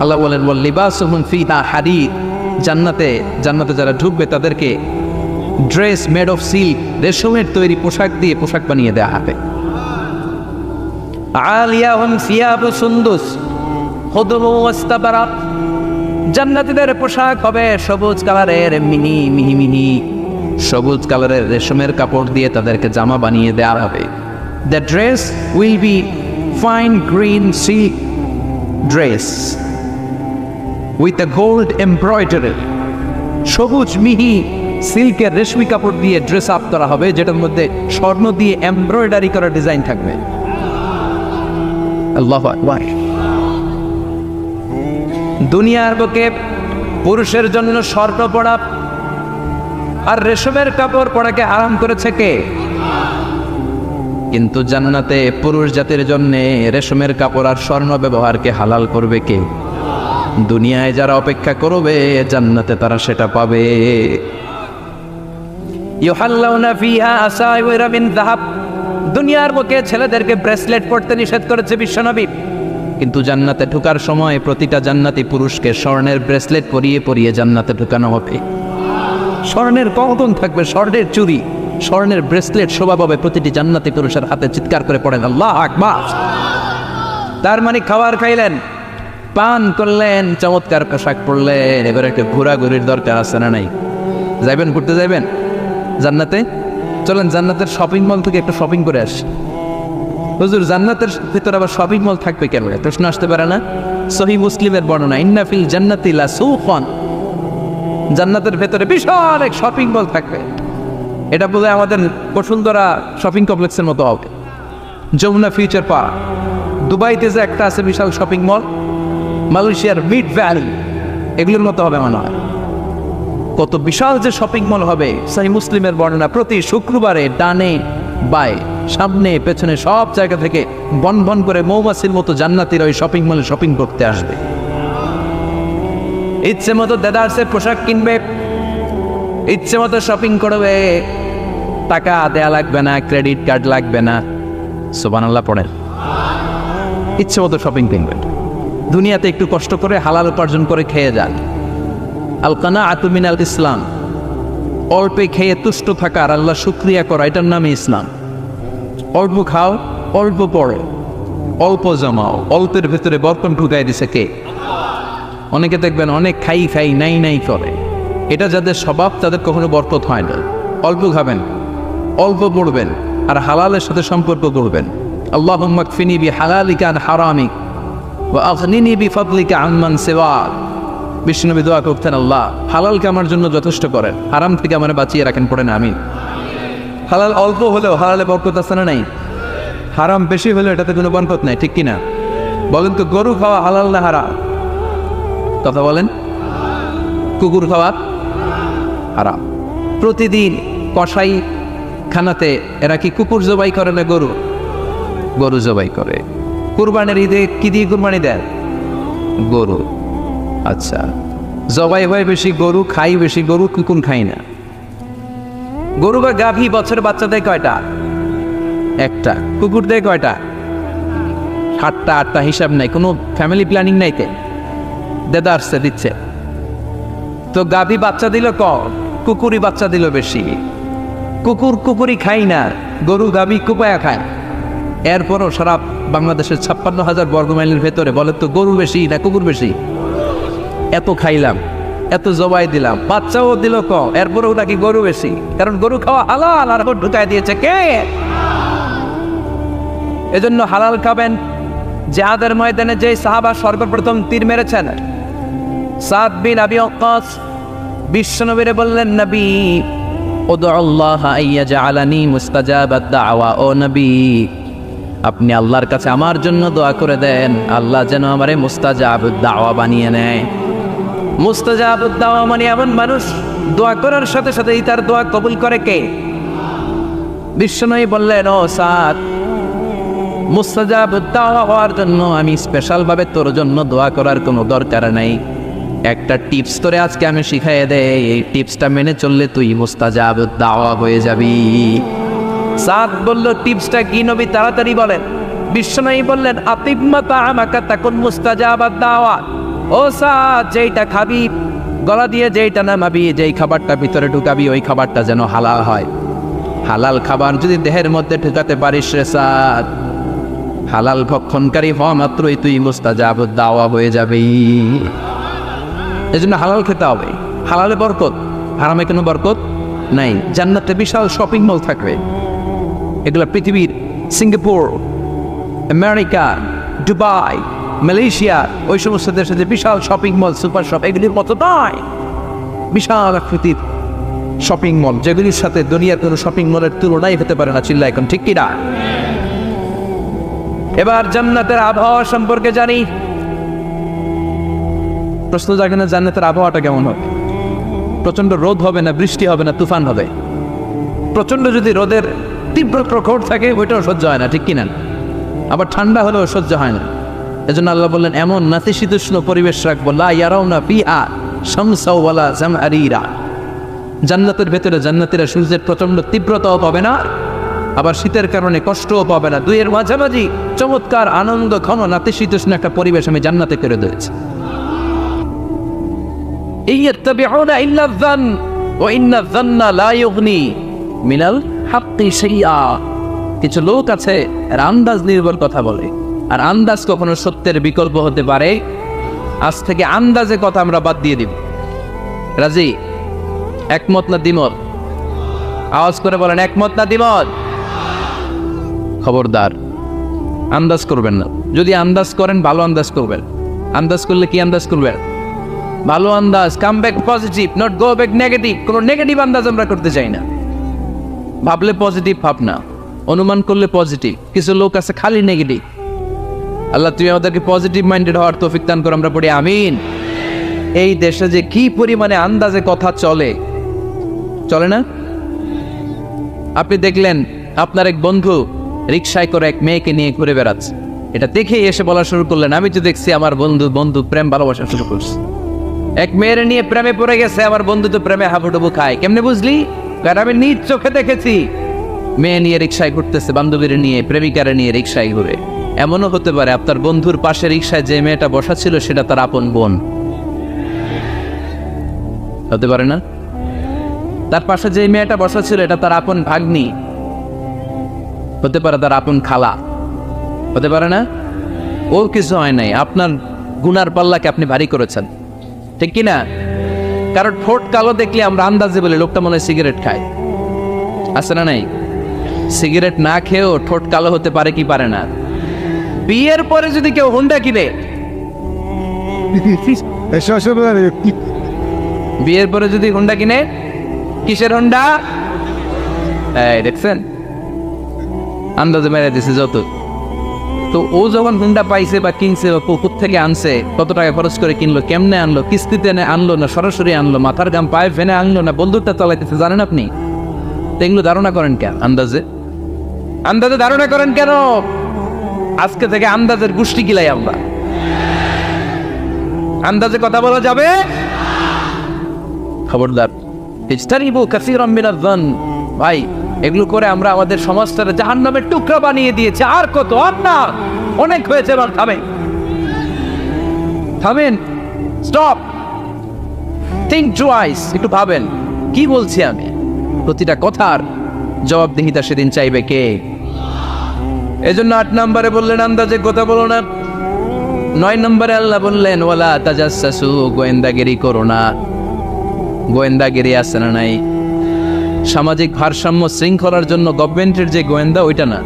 A: আল্লাহ বলেন ওয়াল লিবাসুহুম ফিহা হারির। জান্নাতে যারা ঢুকবে তাদেরকে ড্রেস মেড অফ সিল্ক, রেশমের তৈরি পোশাক দিয়ে পোশাক বানিয়ে দেওয়া হবে। আলিয়াহুম সিয়াবু সুন্দুস খুদরু ওয়াস্তাবারাক। জান্নাতীদের পোশাক হবে সবুজ কালারের, মিহি সবুজ কালারের রেশমের কাপড় দিয়ে তাদেরকে জামা বানিয়ে দেওয়া হবে। The dress will be fine green silk dress with a gold embroidery. সবুজ মিহি সিল্কের রেশমি কাপড় দিয়ে ড্রেস আপ করা হবে, যেটার মধ্যে স্বর্ণ দিয়ে এমব্রয়ডারি করা ডিজাইন থাকবে। আল্লাহু আকবার। দুনিয়ার বুকে পুরুষের জন্য স্বর্ণ পরা আর রেশমের কাপড় পরাকে হারাম করেছে কে? কিন্তু জান্নাতে পুরুষ জাতির জন্য রেশমের কাপড় আর স্বর্ণ ব্যবহারকে হালাল করবে কে? দুনিয়ায় যারা অপেক্ষা করবে, জান্নাতে তারা সেটা পাবে। ইউহাল্লাউনা ফিহা আসাইওয়ারা মিন যাহাব। দুনিয়ার বুকে ছেলেদেরকে ব্রেসলেট পরতে নিষেধ করেছে বিশ্বনবী, কিন্তু জান্নাতে ঢোকার সময় প্রতিটা জান্নাতি পুরুষকে স্বর্ণের ব্রেসলেট পরিয়ে পরিয়ে জান্নাতে ঢোকানো হবে। স্বর্ণের কঙ্কন থাকবে, স্বর্ণের চুড়ি, স্বর্ণের ব্রেসলেট শোভা পাবে প্রতিটি জান্নাতি পুরুষের হাতে। চিৎকার করে পড়েন আল্লাহু আকবার। তার মানে খাবার খাইলেন, পান করলেন, চমৎকার পোশাক পরলেন, এবার একটা ঘোরাঘুরির দরকার আছে না নাই? যাইবেন, ঘুরতে যাইবেন জান্নাতে? চলেন জান্নাতের শপিং মল থেকে একটু শপিং করে আসি। হুজুর জান্নাতের ভিতরে আবার শপিং মল থাকবে কেন? প্রশ্ন আসতে পারে না? সহিহ মুসলিমের বর্ণনা, ইন্না ফিল জান্নাতি লা সুকান, জান্নাতের ভেতরে বিশাল এক শপিং মল থাকবে। এটা বলে আমাদের বসুন্ধরা শপিং কমপ্লেক্সের মতো হবে, যমুনা ফিউচার পার্ক। দুবাইতে যে একটা আছে বিশাল শপিং মল, মালয়েশিয়ার মিড ভ্যালি, এগুলোর মতো হবে মনে হয়। কত বিশাল যে শপিং মল হবে। সহিহ মুসলিমের বর্ণনা, প্রতি শুক্রবারে ডানে বায়ে সামনে পেছনে সব জায়গা থেকে বন বন করে মৌমাছির মতো জান্নাতীরা ওই শপিং মলে শপিং করতে আসবে। ইচ্ছে মতো দেদারসের পোশাক কিনবে, ইচ্ছে মতো শপিং করবে, টাকা দেয়া লাগবে না, ক্রেডিট কার্ড লাগবে না। সুবহানাল্লাহ পড়েন। ইচ্ছে মতো শপিং কিনবেন। দুনিয়াতে একটু কষ্ট করে হালাল উপার্জন করে খেয়ে যান। আল কানাআতু মিনাল ইসলাম, অল্পে খেয়ে তুষ্ট থাকা আর আল্লাহ শুকরিয়া করা, এটার নামে ইসলাম। অল্প খাও, অল্প পড়ো, অল্প জমাও, অল্পের ভেতরে বরকত ঢুকাই দিছে কে? অনেকে দেখবেন অনেক খাই খাই নাই নাই করে, এটা যাদের স্বভাব তাদের কখনো বরকত হয় না। অল্প খাবেন, অল্প পড়বেন, আর হালালের সাথে সম্পর্ক করবেন। আল্লাহুম্মা কফিনি বিহালালিকা আন হারামিক ওয়া আগনিনি বিফাদলিকা আম্মান সিওয়াক। বিষ্ণুনবী দোয়া করতেন, আল্লাহ হালালকে আমার জন্য যথেষ্ট করেন, হারাম থেকে আমার বাঁচিয়ে রাখেন। পড়েন আমিন। হালাল অল্প হলেও হালালে বরকত আছে না নাই? হারাম বেশি হলেও এটাতে কোনো বরকত নাই, ঠিক কিনা? বলেন তো, গরু খাওয়া হালাল না হারাম? কথা বলেন। কুকুর খাওয়া হারাম। প্রতিদিন কসাই খানাতে এরা কি কুকুর জবাই করে না গরু? গরু জবাই করে। কুরবানির ঈদে কি দিয়ে কুরবানি দেন? গরু। আচ্ছা, জবাই হয় বেশি গরু, খাই বেশি গরু, কুকুর খাই না। গরু বা গাভী বছরে বাচ্চা দেয় কয়টা? একটা। কুকুর দেয় কয়টা? 7টা 8টা, হিসাব নাই, কোনো ফ্যামিলি প্ল্যানিং নাই। তে দেদা আসছে দিচ্ছে তো গাভী বাচ্চা দিল কম, কুকুরই বাচ্চা দিল বেশি। কুকুর কুকুরই খাই না, গরু গাভী কুপায়া খায়। এরপরও সারা বাংলাদেশের 56,000 বর্গমাইলের ভেতরে বলেন তো, গরু বেশি না কুকুর বেশি? এত খাইলাম, এত জবাই দিলাম, বাচ্চাও দিল কম, এরপরেও নাকি গরু বেশি। কারণ গরু খাওয়া হালাল, আর ঢুকাই দিয়েছে কে? এজন্য হালাল খাবেন। জিহাদের ময়দানে যে সাহাবা সর্বপ্রথম তীর মেরেছেন, সাদ বিন আবি ওয়াক্কাস, বিশ্বনবীরে বললেন, নবী উদউ আল্লাহ আইয়াজআলানি মুস্তাজাবাদ দাওয়া। ও নবী, আপনি আল্লাহর কাছে আমার জন্য দোয়া করে দেন, আল্লাহ যেন আমারে মুস্তাজাবুদ দাওয়া বানিয়ে নেয়। মুস্তাজাবুদ দাওয়া মানে এমন মানুষ দোয়া করার সাথে সাথেই তার দোয়া কবুল করে কে? বিশ্বনবী বললেন, ও সাদ, মুস্তাজাবুদ দাওয়া হওয়ার জন্য আমি স্পেশাল ভাবে তোর জন্য দোয়া করার কোনো দরকার নাই। একটা টিপস তোরে আজকে আমি শিখাই দেই, এই টিপসটা মেনে চললে তুই মুস্তাজাবুদ দাওয়া হয়ে যাবি। সাদ বলল, টিপসটা কি নবী? তাড়াতাড়ি বলেন। বিশ্বনবী বললেন, আতিম্মা তাআমাকা তাকুন মুস্তাজাবাদ দাওয়া। ও সাদ, যেইটা খাবি গলা দিয়ে, যেইটা নামাবি, যেই খাবারটা ভিতরে ঢুকাবি, ওই খাবারটা যেন হালাল হয়। হালাল খাবার যদি দেহের মধ্যে ঢুকাতে পারিস রে সাদ, হালাল ভক্ষণকারী হওয়া মাত্রই তুই মুস্তাজাবুদ দাওয়া হয়ে যাবি। এজন্য হালাল খেতে হবে। হালালে বরকত, হারামে কোনো বরকত নাই। জান্নাতে বিশাল শপিং মল থাকবে। এগুলো পৃথিবীর সিঙ্গাপুর, আমেরিকা, দুবাই, মালয়েশিয়া, ওই সমস্ত দেশে যে বিশাল শপিং মল, সুপার শপ, এগুলির মতো নয়। বিশাল আকৃতির শপিং মল, যেগুলির সাথে দুনিয়ার কোনো শপিং মলের তুলনাই হতে পারে না। চিল্লা এখন ঠিক কিনা? এবার জান্নাতের আবহাওয়া সম্পর্কে জানি। প্রশ্ন জাগে না, জান্নাতের আবহাওয়াটা কেমন হবে? প্রচন্ড রোদ হবে না, বৃষ্টি হবে না, তুফান হবে? প্রচন্ড যদি রোদের তীব্র প্রখর থাকে, ওইটাও সহ্য হয় না, ঠিক কিনা? আবার ঠান্ডা হলেও সহ্য হয় না। এজন্য আল্লাহ বললেন, এমন নাতিশীতোষ্ণ পরিবেশ রাখবো, লা ইয়ারাউনা ফিহা শামসাও ওয়ালা জামহারিরা। জান্নাতের ভেতরে জান্নাতীরা সূর্যের প্রচন্ড তীব্রতাও পাবে না, আবার শীতের কারণে কষ্টও পাবে না। দুইয়ের মাঝামাঝি চমৎকার আনন্দ ঘন নাতিশীতোষ্ণ একটা পরিবেশ আমি জান্নাতে করে দিয়েছি। ইয়াত্তাবিউনা ইল্লা যান ওয়া ইন্না যান্না লা ইউগনি মিনাল হাক্কি শাইআ। কিছু লোক আছে এরা আন্দাজ নির্ভর কথা বলে, আর আন্দাজ কখনো সত্যের বিকল্প হতে পারে। আজ থেকে আন্দাজে কথা আমরা বাদ দিয়ে দিব। রাজি? একমত না দ্বিমত? আওয়াজ করে বলেন, একমত না দ্বিমত? খবরদার আন্দাজ করবেন না। যদি আন্দাজ করেন ভালো আন্দাজ করবেন। আন্দাজ করলে কি আন্দাজ করবেন? ভালো আন্দাজ। Come back positive, not go back negative. কোনো নেগেটিভ আন্দাজ আমরা করতে চাই না। ভাবলে পজিটিভ ভাবনা, অনুমান করলে পজিটিভ। কিছু লোক আছে খালি নেগেটিভ। আল্লাহ তুমি আমাদেরকে পজিটিভ মাইন্ডেড হওয়ার তৌফিক দান করো, আমরা পড়ি আমিন। এই দেশে যে কি পরিমাণে আন্দাজে কথা চলে, চলে না? আপনি দেখলেন আপনার এক বন্ধু রিকশায় করে এক মেয়েকে নিয়ে ঘুরে বেড়াচ্ছে, এটা দেখেই এসে বলা শুরু করলেন, আমি তো দেখছি আমার বন্ধু প্রেম ভালোবাসা শুরু করছে, এক মেয়ের নিয়ে প্রেমে পড়ে গেছে, আমার বন্ধু তো প্রেমে হাবুডুবু খায়। কেমনে বুঝলি? কারণ আমি নিজ চোখে দেখেছি। মেয়ে নিয়ে রিকশায় ঘুরতেছে, বান্ধবীর নিয়ে, প্রেমিকারে নিয়ে রিকশায় ঘুরে। এমনও হতে পারে আপনার বন্ধুর পাশে রিকশায় যে মেয়েটা বসা ছিল সেটা তার আপন বোন, হতে পারে না? তার পাশে যে মেয়েটা বসা ছিল এটা তার আপন ভাগ্নি, হতে পারে তার আপন খালা, হতে পারে না? ও কিছু হয় নাই, আপনার গুনার পাল্লাকে আপনি ভারী করেছেন, ঠিক কিনা? কারণ ঠোঁট কালো দেখলে আমরা আন্দাজে বলি লোকটা মনে হয় সিগারেট খায়, আছে না নাই? সিগারেট না খেয়েও ঠোঁট কালো হতে পারে কি পারে না? বিয়ের পরে যদি কেউ হুন্ডা কিনে, বিয়ের পরে যদি হুন্ডা কিনে, কিসের হুন্ডা? এই দেখছেন, আন্দাজে মেরে দিছে যত। তো ও যখন হুন্ডা পাইছে বা কিনছে বা পুকুর থেকে আনছে, কত টাকা খরচ করে কিনলো, কেমনে আনলো, কিস্তিতে আনলো না সরাসরি আনলো, মাথার গাম পায়ে ফেনে আনলো না বন্দুকটা চালাইতেছে, জানেন আপনি? এগুলো ধারণা করেন কেন? আন্দাজে ধারণা করেন কেন? আজকে থেকে আন্দাজের গোষ্ঠী গিলাই আমরা। আন্দাজে কথা বলা যাবে? খবরদার। ইজতানিবু কাসীরাম মিনাজ যান। ভাই, এগুলো করে আমরা আমাদের সমাজটাকে জাহান্নামের টুকরা বানিয়ে দিয়েছি। আর কত? আর না, অনেক হয়েছে। এবার থামেন, স্টপ, থিঙ্ক টুয়াইস। একটু ভাবেন কি বলছি আমি। প্রতিটা কথার জবাবদিহিতা সেদিন চাইবে কে? এজন্য 8 নম্বরে বললেন আন্দাজে কথা বলো না। 9 নম্বরে আল্লাহ বললেন ওয়ালা তাজাসসু, গোয়েন্দাগিরি করো না। গোয়েন্দাগিরি আছে না নাই? সামাজিক ভারসাম্য শৃঙ্খলার জন্য গভর্নমেন্টের যে গোয়েন্দা, ওইটা না,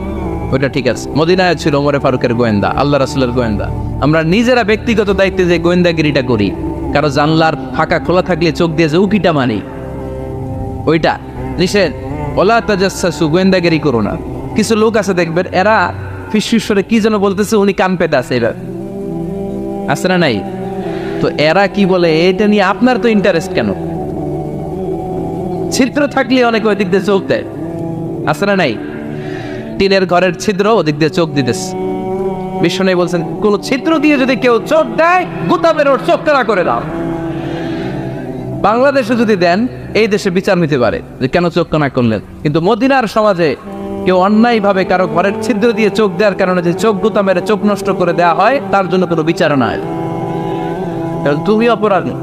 A: ওইটা ঠিক আছে। মদিনায় ছিল ওমরে ফারুকের গোয়েন্দা, আল্লাহ রাসূলের গোয়েন্দা। আমরা নিজেরা ব্যক্তিগত দায়িত্বে যে গোয়েন্দাগিরিটা করি, কারো জানলার ফাঁকা খোলা থাকলে চোখ দিয়ে যে উকিটা মানি, ওইটা নিষেধ। ওয়ালা তাজাসসু, গোয়েন্দাগিরি করো না। কিছু লোক আছে দেখবেন, এরা ফিসফিসরে কি যেন বলতেছে, উনি কান পেতে আছে, এবার আছে না নাই? তো এরা কি বলে এটা নিয়ে আপনার তো ইন্টারেস্ট কেন? ছিদ্র থাকলে অনেকে ওই দিক দিয়ে চোখ দেয়, আছে না নাই? টিনের ঘরের ছিদ্র, ওদিক দিয়ে চোখ দিতেছে। বিষ্ণু বলছেন কোন ছিদ্র দিয়ে যদি কেউ চোখ দেয়, গুতাবের ওর চোখ কানা করে দাও। বাংলাদেশে যদি দেন, এই দেশে বিচার নিতে পারে যে কেন চোখ কানা করলেন। কিন্তু মদিনার সমাজে কেউ অন্যায় ভাবে কারো ঘরের ছিদ্র দিয়ে চোখ দেওয়ার কারণে যে চোখ গুতা মেরে চোখ নষ্ট করে দেওয়া হয়, তার জন্য কোনো বিচার নাই। তুমি অপরাধী,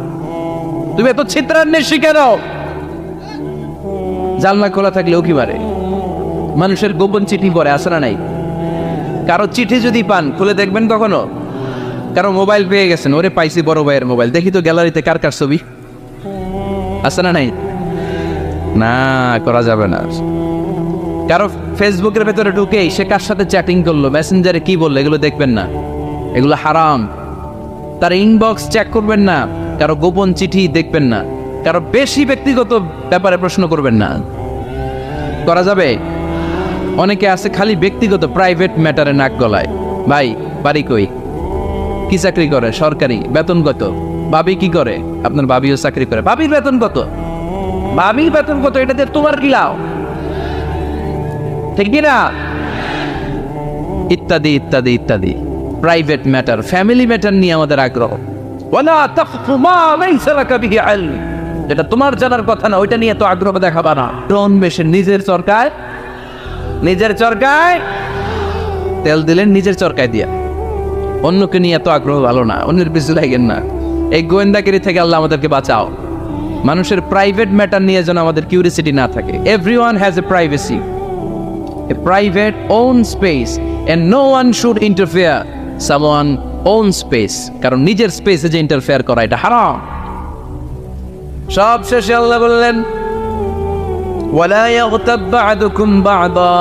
A: তুমি এত ছিদ্রান্বেষী কেন? জানলা খোলা থাকলে উকি মারে, মানুষের গোপন চিঠি পড়ে, আছে না নাই? কারো চিঠি যদি পান, খুলে দেখবেন কখনো? কারো মোবাইল পেয়ে গেছেন, ওরে পাইছি বড় ভাইয়ের মোবাইল, দেখি তো গ্যালারিতে কার কার ছবি, আছে না নাই? না, করা যাবে না। কারো ফেসবুকের ভেতরে ঢুকে সে কার সাথে চ্যাটিং করলো, মেসেঞ্জারে কি বললো, এগুলো দেখবেন না, এগুলো হারাম। তার ইনবক্স চেক করবেন না, কারো গোপন চিঠি দেখবেন না, কারো বেশি ব্যক্তিগত ব্যাপারে প্রশ্ন করবেন না। করা যাবে? অনেকে আছে খালি ব্যক্তিগত প্রাইভেট ম্যাটারে নাক গলায়। ভাই, বাড়ি কই, কি চাকরি করে, সরকারি, বেতন কত? ভাবি কি করে? আপনার ভাবিও চাকরি করে, ভাবির বেতন কত? ভাবির বেতন কত? এটা দিয়ে তোমার কি লাভ? ঠিক কিনা? ইত্যাদি ইত্যাদি ইত্যাদি। প্রাইভেট ম্যাটার, ফ্যামিলি ম্যাটার নিয়ে আমাদের আগ্রহ। ওয়ালা তাকফু মা লাইসা লাকা বিহি ইলম, যেটা তোমার জানার কথা না, ওইটা নিয়ে তো আগ্রহ দেখাবা না। ডন বেশে নিজের সরকার নিজের চরকায় তেল দিলেন, নিজের চরকায় দিয়া। অন্যকে নিয়ে এত আগ্রহ ভালো না, অন্যের পিছু লাগেন না। এই গোয়েন্দাগিরি থেকে আল্লাহ আমাদেরকে বাঁচাও। মানুষের প্রাইভেট ম্যাটার নিয়ে যেন আমাদের কিউরিসিটি না থাকে। Everyone has a privacy, a private own space, and no one should interfere someone own space. কারণ নিজের স্পেসে যে ইন্টারফেয়ার করা এটা হারাম। সব শেষে আল্লাহ বললেন, ওয়ালা ইয়াগতাব বা'দুকুম বা'দা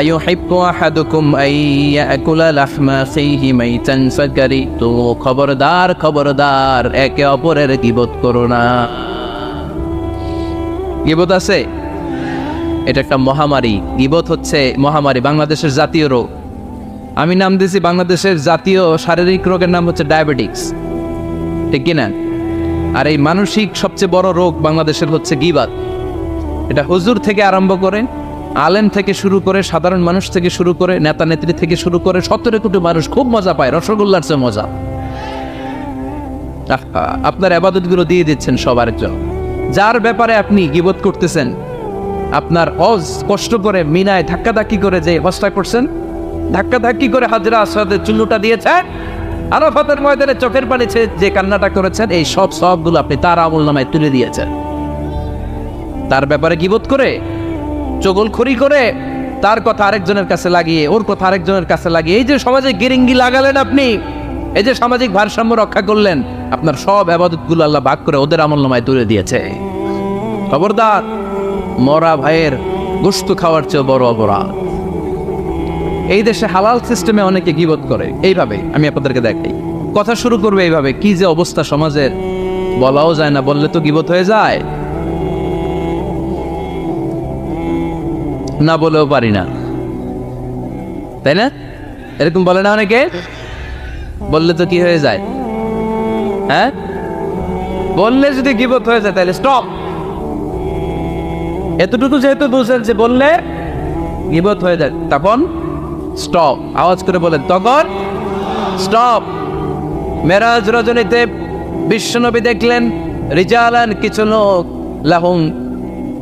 A: আইয়ুহিব্বু আহাদুকুম আন ইয়াকুলা লাহমা আখিহি মাইতান ফাকারিহতু। খবরদার খবরদার, একে অপরের গীবত করো না। গীবত আছে, এটা একটা মহামারী। গীবত হচ্ছে মহামারী, বাংলাদেশের জাতীয় রোগ। আমি নাম দিয়েছি বাংলাদেশের জাতীয় শারীরিক রোগের নাম হচ্ছে ডায়াবেটিক্স, ঠিক কিনা? আর এই মানসিক সবচেয়ে বড় রোগ বাংলাদেশের হচ্ছে গীবত। এটা হুজুর থেকে আরম্ভ করে, আলেম থেকে শুরু করে, সাধারণ মানুষ থেকে শুরু করে, নেতা নেত্রী থেকে শুরু করে 17 কোটি মানুষ খুব মজা পায়, রসগোল্লার চেয়ে মজা। আপনার ইবাদতগুলো দিয়ে দিচ্ছেন সবার জন্য। যার ব্যাপারে আপনি গীবত করতেছেন, আপনার হজ কষ্ট করে মিনায় ধাক্কাধাক্কি করে যে হজটা করছেন, ধাক্কাধাক্কি করে হাজরা আসওয়াদের চুল্লুটা দিয়েছেন, আরাফাতের ময়দানে চোখের পানি যে কান্নাটা করেছেন, এই সব সবগুলো আপনি তার আমলনামায় তুলে দিয়েছেন। তার ব্যাপারে গীবত করে, চগলখড়ি করে, তার কথা আরেকজনের কাছে লাগিয়ে, ওর কথা আরেকজনের কাছে লাগিয়ে, এই যে সমাজে গিরিঙ্গি লাগালেন আপনি, এই যে সামাজিক ভারসাম্য রক্ষা করলেন, আপনার সব ইবাদতগুলো আল্লাহ ভাগ করে ওদের আমলনামায় তুলে দিয়েছে। খবরদার, মরা ভাইয়ের গোশত খাওয়ার চেয়ে বড় অপরাধ। এই দেশে হালাল সিস্টেমে অনেকে গীবত করে এইভাবে। আমি আপনাদেরকে দেখাই, কথা শুরু করবে এইভাবে। কি যে অবস্থা সমাজের, বলাও যায় না, বললে তো গীবত হয়ে যায়, না বলেও পারি না, তাই না? এরকম বলে না অনেকে? বললে তো কি হয়ে যায়? হ্যাঁ, বললে যদি গীবত হয়ে যায় তাহলে স্টপ। এতটুকু যেহেতু বুঝেন যে বললে গীবত হয়ে যায়, তখন স্টপ। আওয়াজ করে বলেন, তখন স্টপ। মেরাজ রজনীতে বিশ্বনবী দেখলেন রিজালান, কিছু লোক, লাহুম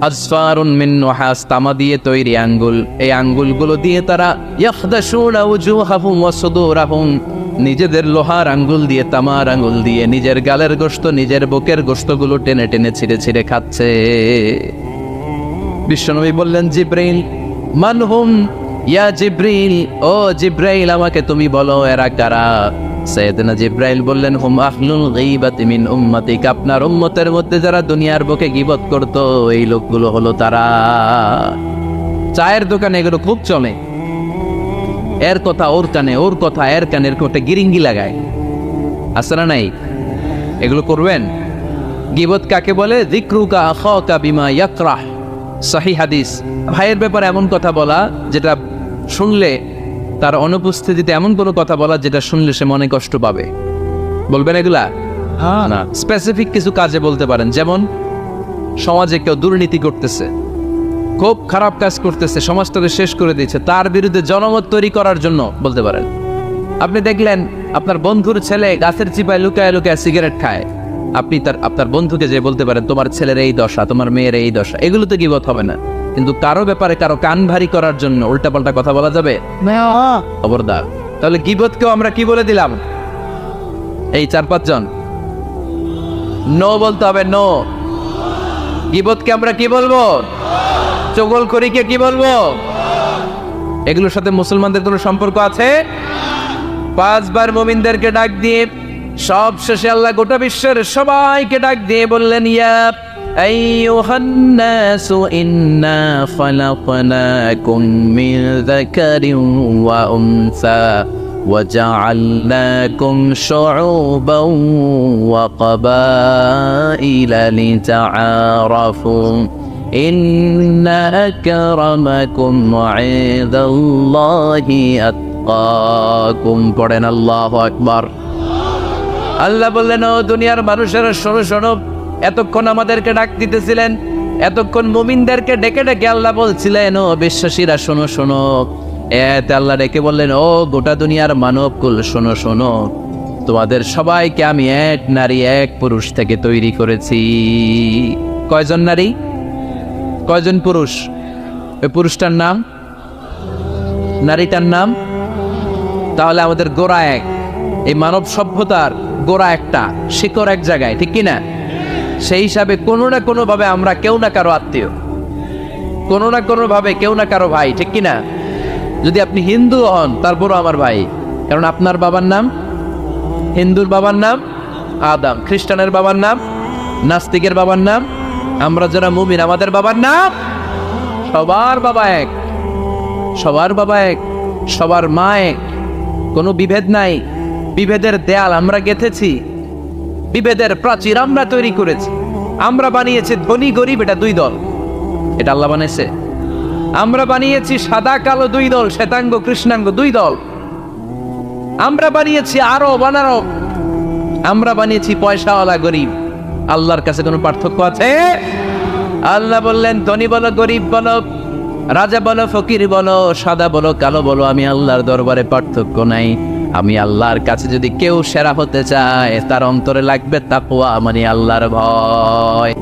A: আসফারুন মিন নুহাস, তামা দিয়ে তৈরি আঙ্গুল। এই আঙ্গুলগুলো দিয়ে তারা ইয়াখদাশুনা উজুহাহুম ওয়া সুদুরাহুম, নিজেদের লোহার আঙ্গুল দিয়ে, তামার আঙ্গুল দিয়ে নিজের গালের গোশত, নিজের বুকের গোশতগুলো টেনে টেনে ছিঁড়ে ছিঁড়ে খাচ্ছে। বিশ্বনবী বললেন, জিব্রাইল, মানহুম ইয়া জিব্রাইল, ও জিব্রাইল আমাকে তুমি বলো এরা কারা? সাইয়েদনা জিব্রাইল বললেন, হুম আহলুল গীবাতি মিন উম্মতিক, আপনার উম্মতের মধ্যে যারা দুনিয়ার বুকে গীবত করতো, এই লোকগুলো হলো তারা। চায়ের দোকানে এগুলো খুব চলে, এর কথা ওর কানে, ওর কথা এর কানের কোটে গিরিঙ্গি লাগায়, আছে না নাই? এগুলো করবেন। গীবত কাকে বলে? যিকরুকা আখাকা বিমা ইয়াকরাহ, সহিহ হাদিস। ভাইয়ের ব্যাপারে এমন কথা বলা যেটা শুনলে, তার অনুপস্থিতিতে এমন কোনো কথা বলা যেটা শুনলে সে মনে কষ্ট পাবে। বলবেন এগুলা? না, স্পেসিফিক কিছু কাজে বলতে পারেন। যেমন সমাজে কেউ দুর্নীতি করতেছে, খুব খারাপ কাজ করতেছে, সমাজটাকে শেষ করে দিয়েছে, তার বিরুদ্ধে জনমত তৈরি করার জন্য বলতে পারেন। আপনি দেখলেন আপনার বন্ধুর ছেলে গাছের চিপায় লুকায় লুকায় সিগারেট খায়, আপনি আপনার বন্ধুকে যে বলতে পারেন, তোমার ছেলের এই দশা, তোমার মেয়ের এই দশা। এগুলো তো গীবত হবে না, কিন্তু কারো ব্যাপারে কারো কান ভারী করার জন্য উল্টাপাল্টা কথা বলা যাবে? খবরদার। তাহলে গীবতকেও আমরা কি বলে দিলাম? এই 4-5 জন নো বলতে হবে, নো। গীবতকে আমরা কি বলবো? চগলখড়িকে কি বলবো? এগুলোর সাথে মুসলমানদের কোনো সম্পর্ক আছে? 5 বার মুমিনদেরকে ডাক দিয়ে সব শেষে আল্লাহ গোটা বিশ্বের সবাইকে ডাক দিয়ে বললেন, ইয়া আইয়ুহান নাসু ইন্না খালাকনাকুম মিন যাকারিন ওয়া উনসা ওয়া জাআলনাকুম শুউবান ওয়া ক্বাবাইলা লিতাআরাফু ইন্না আকরামাকুম ইনদাল্লাহি আতকাকুম। পড়েন আল্লাহু আকবার। আল্লাহ বললেন, ও দুনিয়ার মানুষেরা শোনো শোনো, এতক্ষণ আমাদেরকে ডাক দিতেছিলেন, এতক্ষণ মুমিনদেরকে ডেকে ডেকে আল্লাহ বলছিলেন, ও বিশ্বাসীরা শোনো শোনো। এতে আল্লাহ ডেকে বললেন, ও গোটা দুনিয়ার মানবকুল শোনো শোনো, তোমাদের সবাইকে আমি এক নারী এক পুরুষ থেকে তৈরি করেছি। কয়জন নারী, কয়জন পুরুষ? ওই পুরুষটার নাম নারীটার নাম? তাহলে আমাদের গোড়া এক, এই মানব সভ্যতার গোড়া একটা, শিকড় এক জায়গায়, ঠিক কিনা? সেই হিসাবে কোনো না কোনো ভাবে আমরা কেউ না কারো আত্মীয়, কোনো না কোনো ভাবে কেউ না কারো ভাই, ঠিক কিনা? যদি আপনি হিন্দু হন তারপরও আমার ভাই, কারণ আপনার বাবার নাম, হিন্দুর বাবার নাম আদম, খ্রিস্টানের বাবার নাম, নাস্তিকের বাবার নাম, আমরা যারা মুমিন আমাদের বাবার নাম, সবার বাবা এক, সবার বাবা এক, সবার মা এক, কোনো বিভেদ নাই। বিভেদের দেয়াল আমরা গেঁথেছি, বিভেদের প্রাচীর আমরা তৈরি করেছি, আমরা বানিয়েছি ধনী গরিব এটা দুই দল, এটা আল্লাহ বানিয়েছে। আমরা বানিয়েছি সাদা কালো দুই দল, শ্বেতাঙ্গ কৃষ্ণাঙ্গ দুই দল, আমরা বানিয়েছি আরব অনারব, আমরা বানিয়েছি পয়সাওয়ালা গরিব। আল্লাহর কাছে কোনো পার্থক্য আছে? আল্লাহ বললেন ধনী বলো গরিব বলো, রাজা বলো ফকির বলো, সাদা বলো কালো বলো, আমি আল্লাহর দরবারে পার্থক্য নাই। আমি আল্লাহর কাছে যদি কেউ সেরা হতে চায় তার অন্তরে লাগবে তাকওয়া, মানে আল্লাহর ভয়।